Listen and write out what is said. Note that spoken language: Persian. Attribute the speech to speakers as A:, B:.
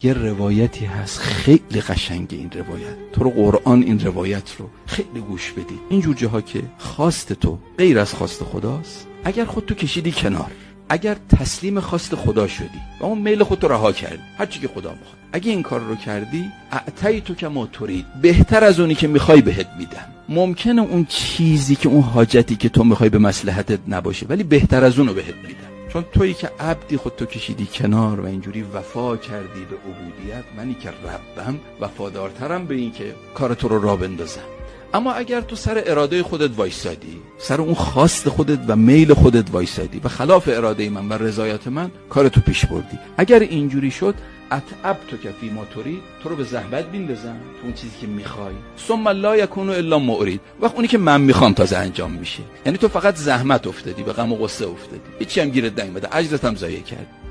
A: یه روایتی هست خیلی قشنگه، این روایت تو رو قرآن این روایت رو خیلی گوش بدید. اینجور جاها که خواست تو غیر از خواست خداست، اگر خود تو کشیدی کنار، اگر تسلیم خواست خدا شدی و اون میل خودت رو رها کردی، هر چی که خدا میخواد، اگه این کار رو کردی، اعطیتو کما ترید، بهتر از اونی که میخوای بهت میدم. ممکنه اون چیزی که اون حاجتی که تو میخوای به مصلحتت نباشه، ولی بهتر از اونو بهت میدم. چون تویی که عبدی خودتو کشیدی کنار و اینجوری وفا کردی به عبودیت، منی که ربم وفادارترم به این که کار تو رو راه بندازم. اما اگر تو سر اراده خودت وایسادی، سر اون خواست خودت و میل خودت وایسادی و خلاف اراده من و رضایت من کارتو پیش بردی، اگر اینجوری شد، اتعبتو کفی ما ترید، تو رو به زحمت بیندازم تو اون چیزی که میخوای، ثم لا یکون الا معرید، وقت اونی که من میخوام تازه انجام میشه. یعنی تو فقط زحمت افتادی، به غم و غصه افتادی، هیچی هم گیرت نیومده، اجرت هم ضایع کردی.